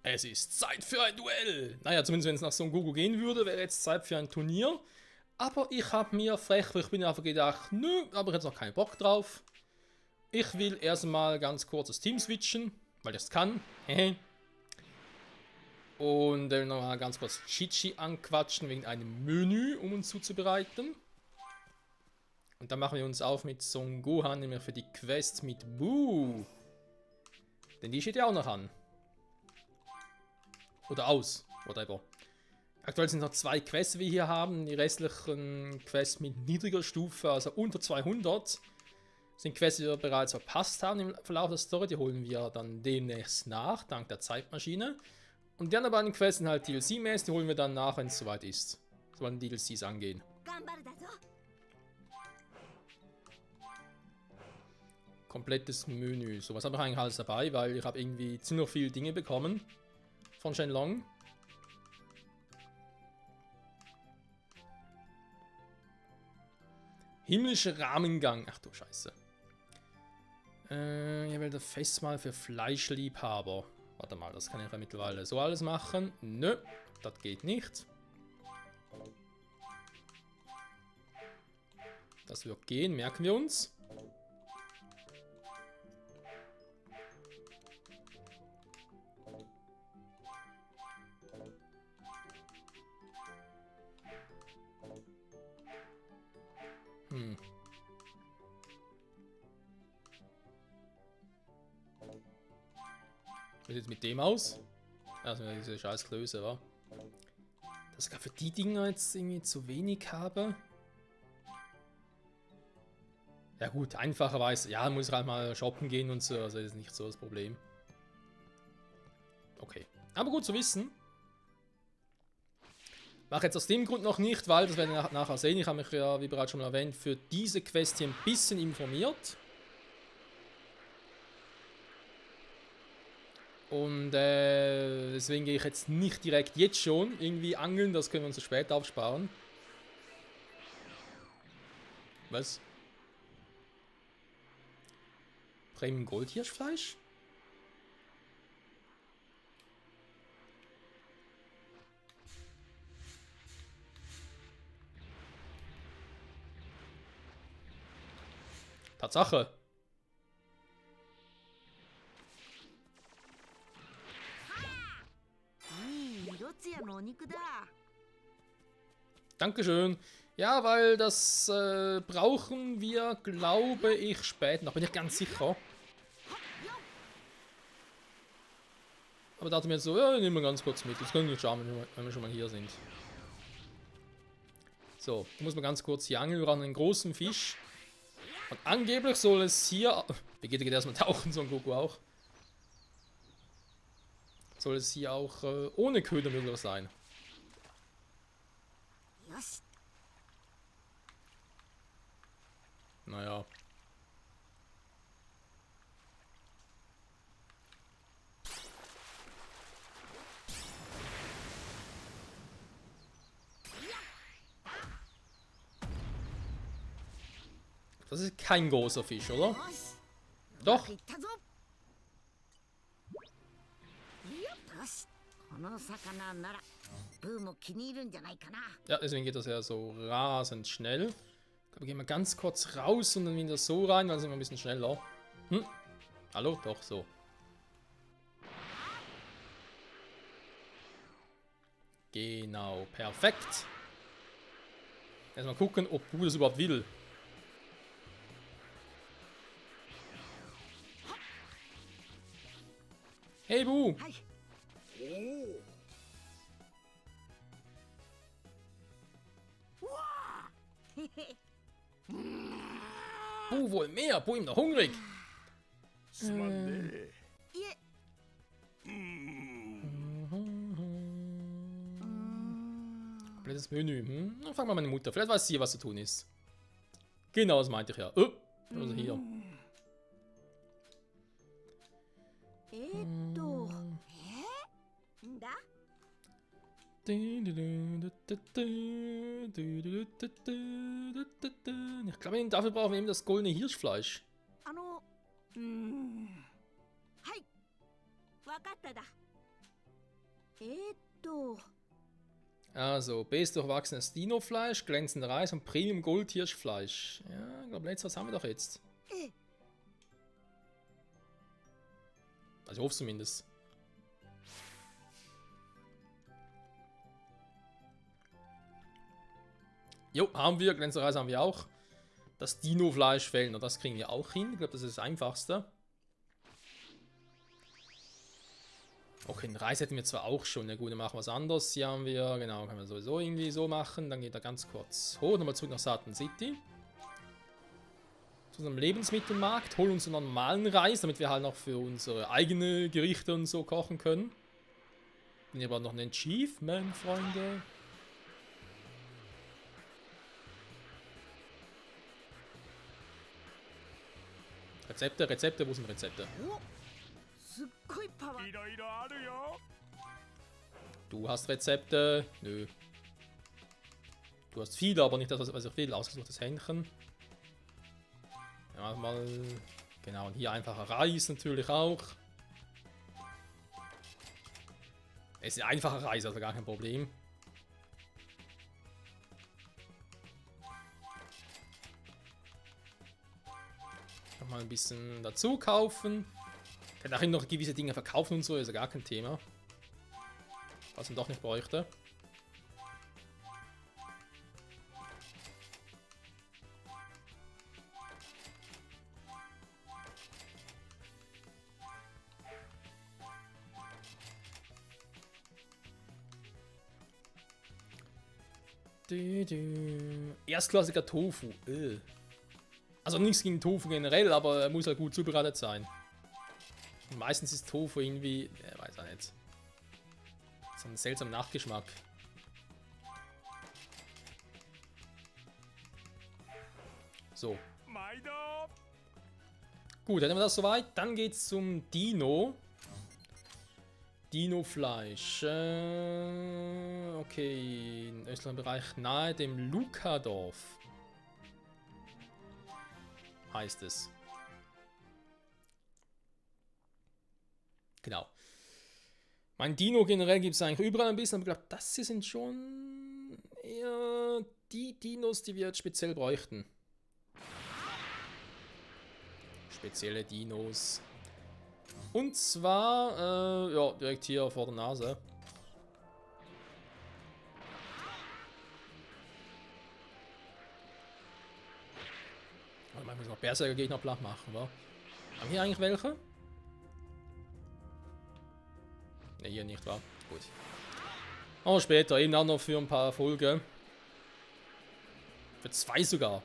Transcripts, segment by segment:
Es ist Zeit für ein Duell. Naja, zumindest wenn es nach Son Goku gehen würde, wäre jetzt Zeit für ein Turnier. Aber ich habe mir frech, ich bin einfach gedacht, nö, aber ich hätte noch keinen Bock drauf. Ich will erstmal ganz kurz das Team switchen, weil ich es kann. Und nochmal ganz kurz Chichi anquatschen wegen einem Menü, um uns zuzubereiten. Und dann machen wir uns auf mit Son Gohan, nämlich für die Quest mit Buu. Denn die steht ja auch noch an. Oder aus, whatever. Aktuell sind noch 2 Quests, die wir hier haben. Die restlichen Quests mit niedriger Stufe, also unter 200, sind Quests, die wir bereits verpasst haben im Verlauf der Story. Die holen wir dann demnächst nach, dank der Zeitmaschine. Und die anderen beiden Quests sind halt DLC-mäßig, die holen wir dann nach, wenn es soweit ist. Sobald die DLCs angehen. Komplettes Menü. So, was habe ich eigentlich alles dabei, weil ich habe irgendwie ziemlich viele Dinge bekommen von Shenlong. Himmlischer Rahmengang. Ach du Scheiße. Hier will der Festmahl für Fleischliebhaber. Warte mal, das kann ich ja mittlerweile so alles machen. Nö, das geht nicht. Das wird gehen, merken wir uns. Wie sieht es mit dem aus? Also diese scheiß Klöße, wa? Dass ich gar für die Dinger jetzt irgendwie zu wenig habe. Ja gut, einfacherweise. Ja, muss ich halt mal shoppen gehen und so. Also das ist nicht so das Problem. Okay. Aber gut zu wissen. Mache jetzt aus dem Grund noch nicht, weil, das werden wir nachher sehen. Ich habe mich ja, wie bereits schon mal erwähnt, für diese Quest hier ein bisschen informiert. Und deswegen gehe ich jetzt nicht direkt jetzt schon irgendwie angeln, das können wir uns später aufsparen. Was? Premium Goldhirschfleisch? Tatsache. Dankeschön. Ja, weil das brauchen wir, glaube ich, später noch. Bin ich ganz sicher. Aber dachte mir jetzt so, ja, nehmen wir ganz kurz mit. Das können wir schauen, wenn wir schon mal hier sind. So, muss man ganz kurz hier angeln. Wir brauchen einen großen Fisch. Und angeblich soll es hier... Vegeta geht erstmal tauchen, Son Goku auch. Soll es hier auch ohne Köder möglich sein. Naja. Das ist kein großer Fisch, oder? Doch. Ja, deswegen geht das ja so rasend schnell. Ich glaube, gehen wir ganz kurz raus und dann wieder so rein, dann sind wir ein bisschen schneller. Hallo? Doch, so. Genau, perfekt. Erstmal gucken, ob Bu das überhaupt will. Hey Bu! Bu wohl mehr, Bu ihm noch hungrig. Komplettes Menü. Dann fragen wir meine Mutter. Vielleicht weiß sie, was zu tun ist. Genau, das meinte ich ja. Also hier. Ich glaube, dafür brauchen wir eben das goldene Hirschfleisch. Also, Base durchwachsenes Dino-Fleisch, glänzender Reis und Premium Goldhirschfleisch. Ja, ich glaube, letzteres haben wir doch jetzt. Also, ich hoffe zumindest. Jo, haben wir. Glänzender Reis haben wir auch. Das Dino-Fleisch fehlen. Und das kriegen wir auch hin. Ich glaube, das ist das Einfachste. Okay, den Reis hätten wir zwar auch schon. Ja gut, dann machen wir was anderes. Hier haben wir, genau, können wir sowieso irgendwie so machen. Dann geht er ganz kurz hoch. Nochmal zurück nach Satan City. Zu unserem Lebensmittelmarkt. Holen uns einen normalen Reis, damit wir halt noch für unsere eigenen Gerichte und so kochen können. Hier aber noch ein Achievement, Freunde. Rezepte, Rezepte, wo sind Rezepte? Du hast Rezepte? Nö. Du hast viele, aber nicht das, was ich will. Ausgesuchtes Hähnchen. Ja, mal. Genau, und hier einfacher Reis natürlich auch. Es ist einfacher Reis, also gar kein Problem. Mal ein bisschen dazu kaufen. Kann darin noch gewisse Dinge verkaufen und so, ist ja gar kein Thema. Was man doch nicht bräuchte. Erstklassiger Tofu. Also nichts gegen Tofu generell, aber er muss halt gut zubereitet sein. Und meistens ist Tofu irgendwie, weiß ich nicht, so ein seltsamer Nachgeschmack. So. Gut, dann haben wir das soweit. Dann geht's zum Dino. Dino-Fleisch. Okay, im östlichen Bereich nahe dem Lukadorf. Heißt es. Genau. Mein Dino generell gibt es eigentlich überall ein bisschen, aber ich glaube, das hier sind schon eher die Dinos, die wir jetzt speziell bräuchten. Spezielle Dinos. Und zwar, ja, direkt hier vor der Nase. Man muss noch Berserker-Gegner platt machen, wa? Haben wir hier eigentlich welche? Ne, hier nicht, wa? Gut. Aber später, eben auch noch für ein paar Folgen. Für 2 sogar.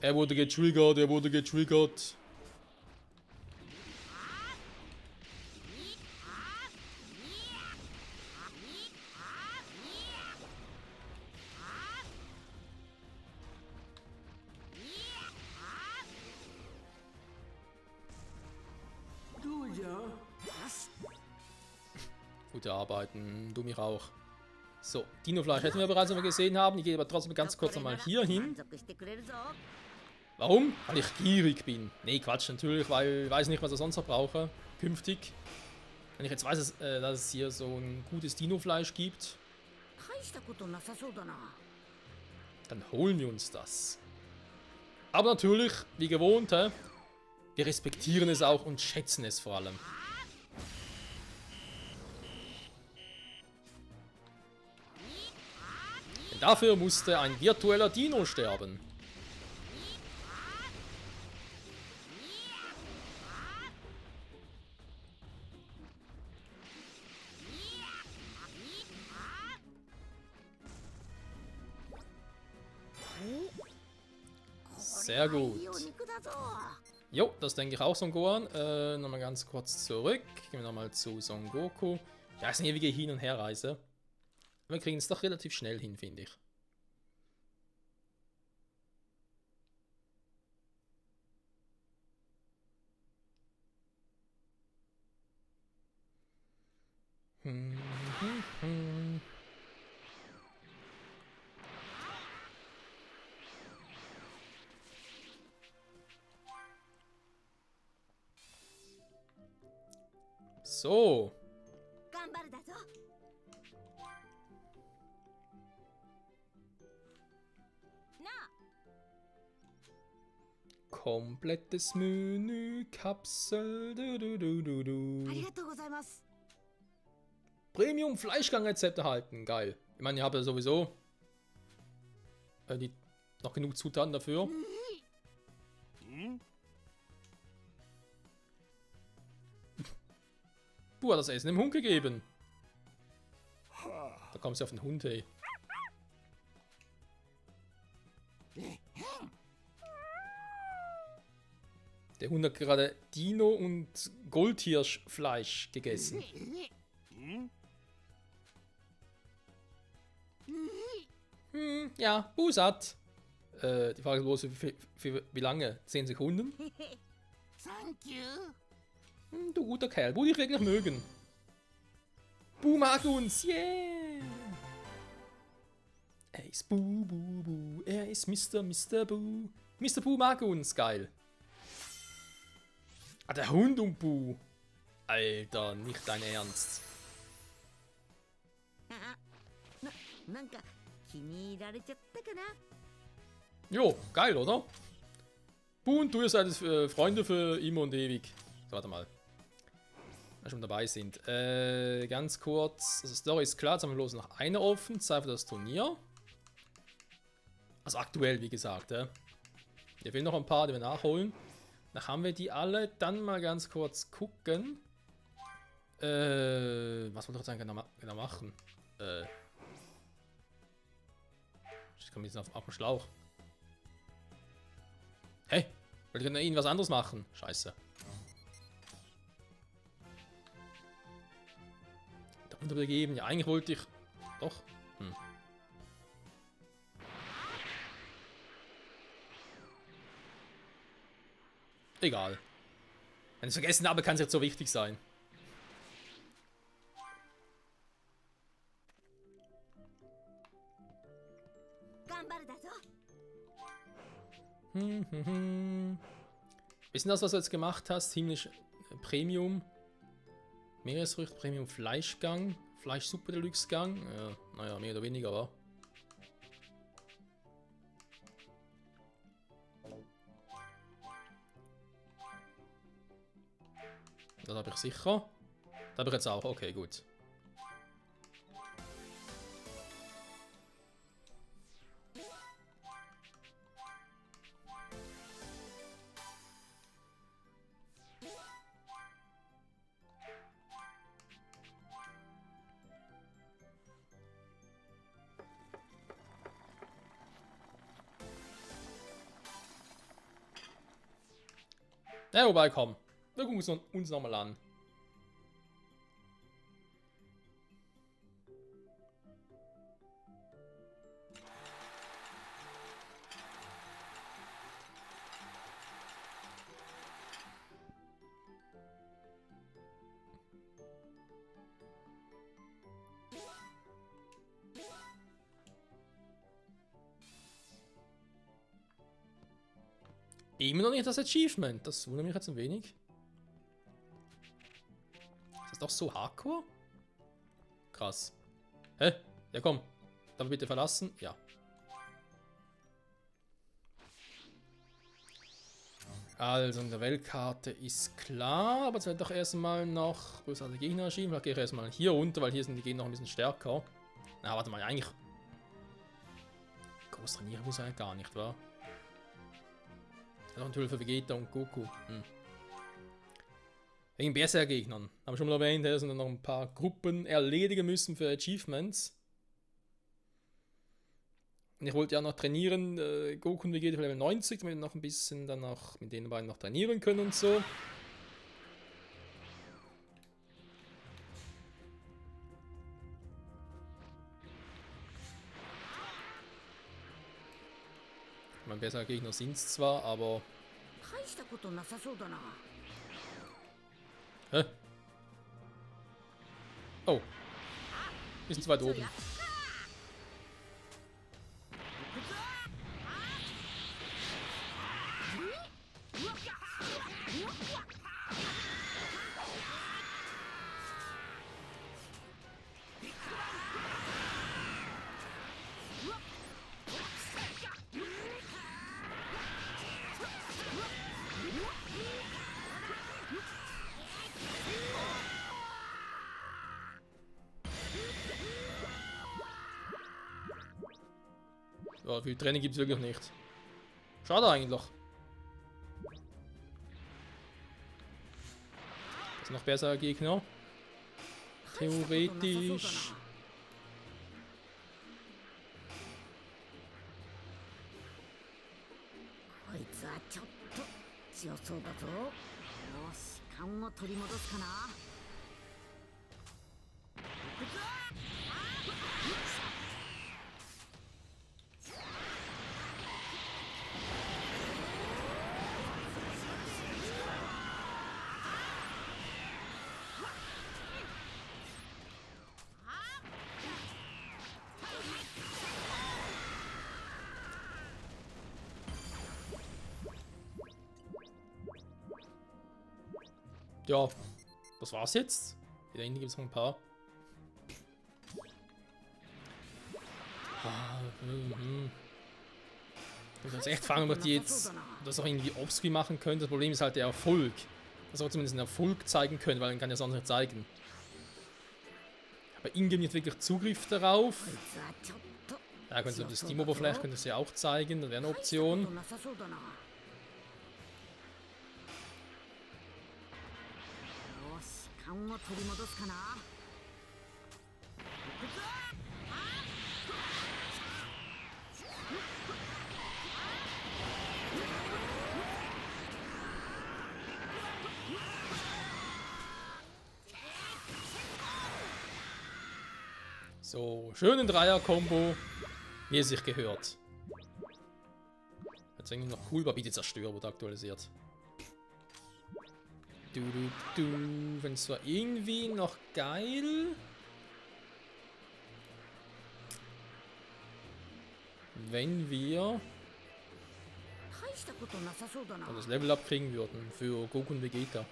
Er wurde getriggert, er wurde getriggert. Gute Arbeiten, du mich auch. So, Dino-Fleisch hätten wir bereits mal gesehen haben. Ich gehe aber trotzdem ganz kurz einmal hier hin. Warum? Weil ich gierig bin. Nee, Quatsch, natürlich, weil ich weiß nicht, was ich sonst noch brauche. Künftig. Wenn ich jetzt weiß, dass es hier so ein gutes Dino-Fleisch gibt, dann holen wir uns das. Aber natürlich, wie gewohnt, wir respektieren es auch und schätzen es vor allem. Denn dafür musste ein virtueller Dino sterben. Sehr gut. Jo, das denke ich auch, Son Gohan. Nochmal ganz kurz zurück. Gehen wir nochmal zu Son Goku. Ja, ist eine ewige Hin- und Herreise. Wir kriegen es doch relativ schnell hin, finde ich. So. Komplettes Menü, Kapsel. Premium Fleischgang-Rezept erhalten. Geil. Ich meine, ihr habt ja sowieso noch genug Zutaten dafür. Du hast das Essen dem Hund gegeben. Da kommst du auf den Hund, hey. Der Hund hat gerade Dino- und Goldhirschfleisch gegessen. Ja, satt. Die Frage ist bloß, für wie lange? 10 Sekunden? Du guter Kerl, Bu dich wirklich mögen. Bu mag uns, yeah! Er ist Bu. Er ist Mr. Bu. Mr. Bu mag uns, geil. Ah, der Hund und Bu. Alter, nicht dein Ernst. Jo, geil, oder? Bu und du, ihr seid Freunde für immer und ewig. So, warte mal. Wenn wir schon dabei sind. Ganz kurz. Also, Story ist klar. Jetzt haben wir bloß noch eine offen. Zeit für das Turnier. Also aktuell, wie gesagt. Hier fehlen noch ein paar, die wir nachholen. Dann haben wir die alle. Dann mal ganz kurz gucken. Was wollte ich jetzt eigentlich genau machen? Ich komme jetzt auf den Schlauch. Hey, wollte ich noch irgendwas anderes machen? Scheiße. Da unterbegeben. Ja, eigentlich wollte ich. Doch. Egal. Wenn ich es vergessen habe, kann es jetzt so wichtig sein. Ist denn das, was du jetzt gemacht hast? Himmlisch Premium. Meeresfrüchte, Premium Fleischgang. Fleischsuppe Deluxe Gang. Ja, naja, mehr oder weniger, aber. Das habe ich sicher. Das habe ich jetzt auch. Okay, gut. Ja, wobei, komm. Wir gucken es uns nochmal an. Immer noch nicht das Achievement. Das wundert mich jetzt ein wenig. Ist das doch so hardcore? Krass. Hä? Ja komm. Darf ich bitte verlassen? Ja. Also, in der Weltkarte ist klar, aber jetzt wird doch erstmal noch bösartige Gegner erschienen. Vielleicht gehe ich erstmal hier runter, weil hier sind die Gegner noch ein bisschen stärker. Na, warte mal, eigentlich. Groß trainieren muss eigentlich gar nicht, wa? Noch ein Tool für Vegeta und Goku. Wegen Berserker-Gegnern. Haben wir schon mal erwähnt, da sind noch ein paar Gruppen erledigen müssen für Achievements. Und ich wollte ja noch trainieren, Goku und Vegeta für Level 90, damit wir noch ein bisschen dann auch mit den beiden noch trainieren können und so. Mein Berserker-Gegner sind es zwar, aber. Hä? Oh. Ist zu weit oben. Ja, viel Training gibt es wirklich nicht. Schade eigentlich. Das ist noch besser Gegner. Theoretisch. こいつはちょっと強そうだぞ。よし、勘を取り戻すかな。Ja, das war's jetzt. Hier hinten gibt es noch ein paar. Ich muss echt fragen, ob die jetzt das auch irgendwie offscreen machen können. Das Problem ist halt der Erfolg. Dass wir zumindest einen Erfolg zeigen können, weil man kann ja sonst nicht zeigen. Aber ingame nicht wirklich Zugriff darauf. Ja, könnt ihr auf der Steam-Oberfläche könnt ihr es ja auch zeigen, das wäre eine Option. So, schönen Dreier-Kombo, wie es sich gehört. Jetzt irgendwie noch cool, Babidi Zerstörer wurde aktualisiert. Wenn es zwar irgendwie noch geil. Wenn wir das Level Up kriegen würden für Goku und Vegeta.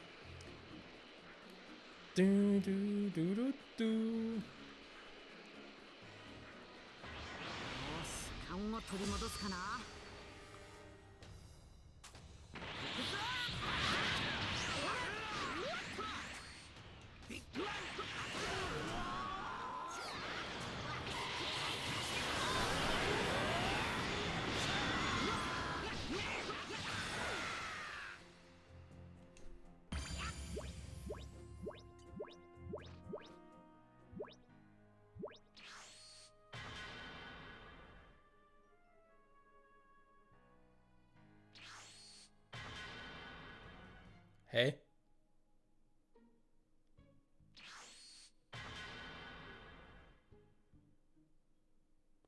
Hä?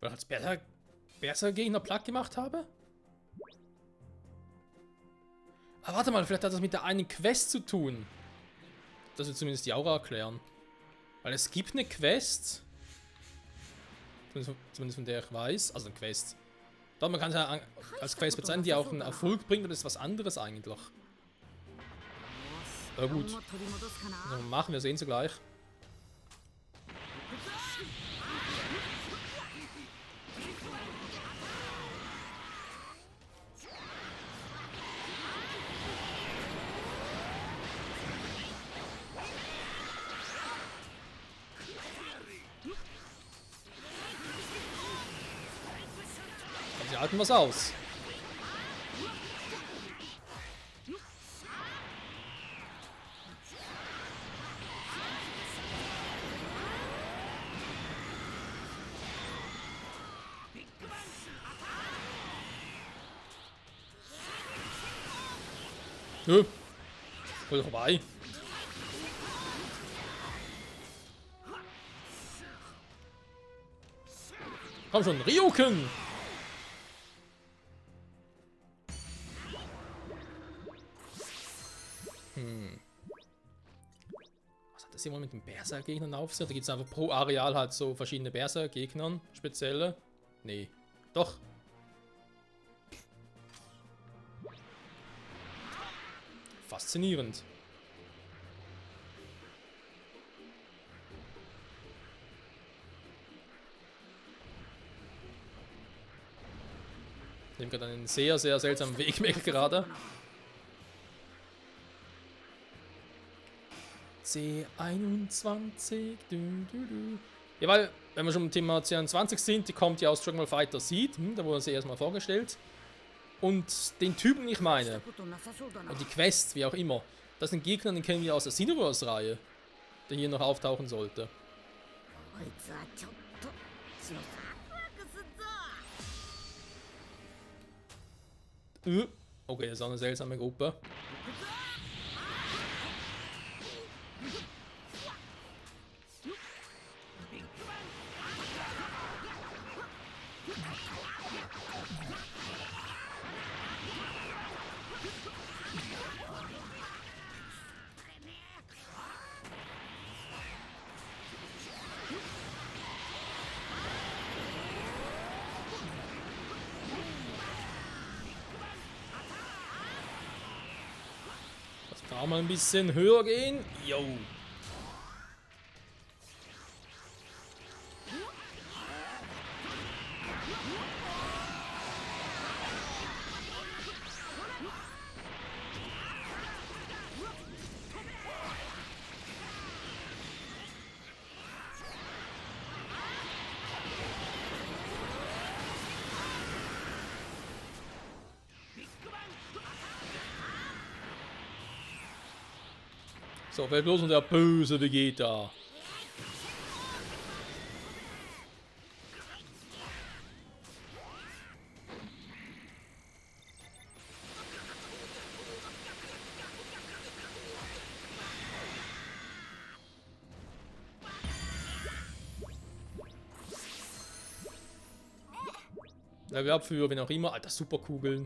Weil ich als besser Gegner platt gemacht habe? Aber warte mal, vielleicht hat das mit der einen Quest zu tun. Das wird zumindest die Aura erklären. Weil es gibt eine Quest. Zumindest von der ich weiß. Also eine Quest. Doch, man kann es ja als Quest bezeichnen, die auch einen Erfolg bringt, und das ist was anderes eigentlich. Aber gut. Also machen wir sehen sie gleich. Sie halten was aus. Nö. Voll vorbei. Komm schon, Ryuken! Was hat das hier mal mit den Berserker-Gegnern auf sich? Da gibt es einfach pro Areal halt so verschiedene Berserker-Gegnern, spezielle. Nee. Doch. Faszinierend. Ich nehme gerade einen sehr, sehr seltsamen Weg weg gerade. C21. Ja, weil wenn wir schon im Thema 22 sind, die kommt ja aus Dragon Ball Fighter Seed, da wurde sie erstmal vorgestellt. Und den Typen, ich meine, ことなさそうだな。 und die Quests, wie auch immer, das sind Gegner, den kennen wir aus der Xenoverse-Reihe, der hier noch auftauchen sollte. こいつはちょっと強さワクすっぞ。 Okay, das ist auch eine seltsame Gruppe. Da mal ein bisschen höher gehen. Yo. So, wer bloß noch der böse Vegeta. Level Up für wen auch immer. Alter, Superkugeln.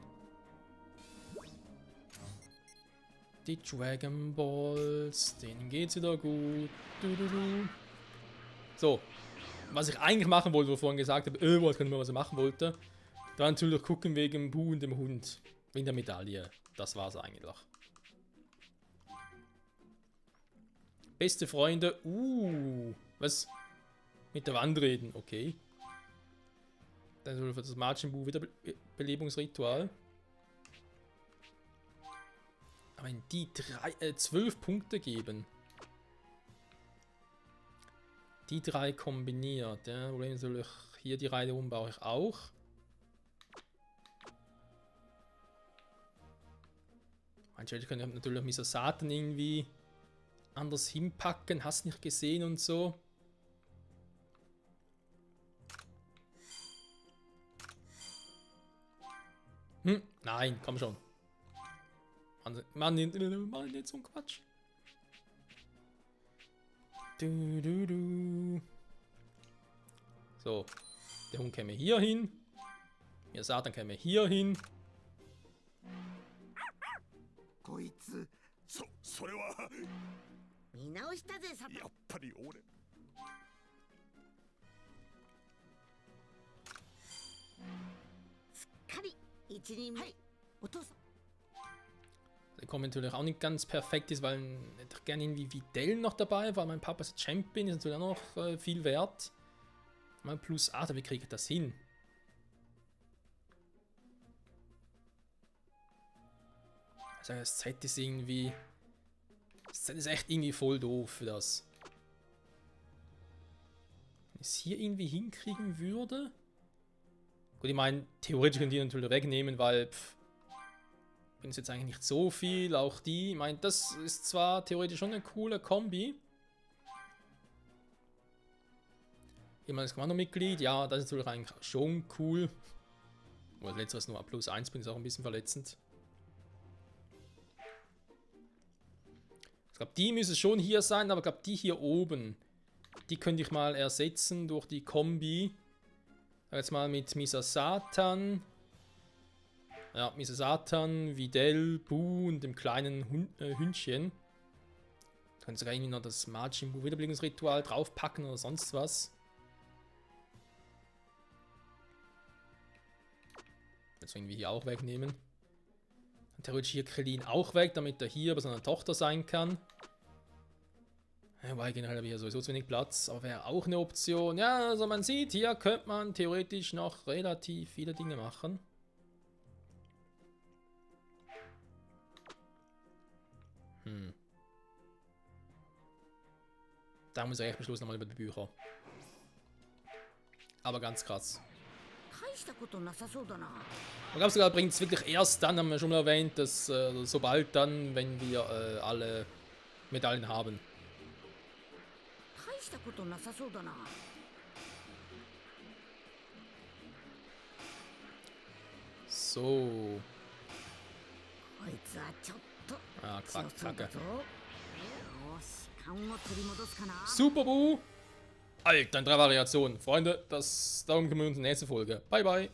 Die Dragon Balls, denen geht's wieder gut. So, was ich eigentlich machen wollte, wo ich vorhin gesagt habe, was kann ich mal, was ich machen wollte, da natürlich gucken wegen Bu und dem Hund. Wegen der Medaille. Das war's eigentlich. Beste Freunde. Was? Mit der Wand reden, okay. Dann soll für das Majin Buu Wiederbelebungsritual. Aber wenn die 12 Punkte geben. Die 3 kombiniert. Ja, Problem soll ich hier die Reihe umbaue ich auch. Manche können natürlich Mr. Satan irgendwie anders hinpacken. Hast nicht gesehen und so. Nein, komm schon. Mann, nicht so ein Quatsch. So, der Hund käme hier hin. Ihr Satan käme hier hin. こいつそれは見直したぜサタン。やっぱり俺すっかり一人前。お父さん。 Der kommt natürlich auch nicht ganz perfekt ist, weil ich gerne irgendwie Videl noch dabei, weil mein Papa ist Champion, ist natürlich auch noch viel wert. Mal plus 8, wie kriege ich das hin? Also das Z ist irgendwie... Das Z ist echt irgendwie voll doof für das. Wenn ich es hier irgendwie hinkriegen würde... Gut, ich meine, theoretisch können die natürlich wegnehmen, weil... Bin es jetzt eigentlich nicht so viel, auch die. Ich meine, das ist zwar theoretisch schon eine coole Kombi. Immer das Kommandomitglied, ja, das ist natürlich eigentlich schon cool. Oder letzteres nur plus 1 bin, ist auch ein bisschen verletzend. Ich glaube, die müssen schon hier sein, aber ich glaube, die hier oben, die könnte ich mal ersetzen durch die Kombi. Jetzt mal mit Mr. Satan. Ja, Mr. Satan, Videl, Buu und dem kleinen Hündchen. Da können sogar irgendwie noch das Majin Buu Wiederbelebungsritual draufpacken oder sonst was. Jetzt irgendwie hier auch wegnehmen. Und theoretisch hier Krillin auch weg, damit er hier bei seiner Tochter sein kann. Ja, weil generell habe ich ja sowieso zu wenig Platz, aber wäre auch eine Option. Ja, also man sieht, hier könnte man theoretisch noch relativ viele Dinge machen. Da muss ich echt am Schluss nochmal über die Bücher. Aber ganz krass. 大したことなさそうだな。 Ich glaube sogar, bringt es wirklich erst dann, haben wir schon mal erwähnt, dass sobald dann, wenn wir alle Medaillen haben. 大したことなさそうだな。 So. こいつはちょっと Ah, 強 Kacke. そうだぞ。よし、勘を取り戻すかな。 Super Boo! Alter, in 3 Variationen. Freunde, darum kümmern wir uns in der nächsten Folge. Bye, bye.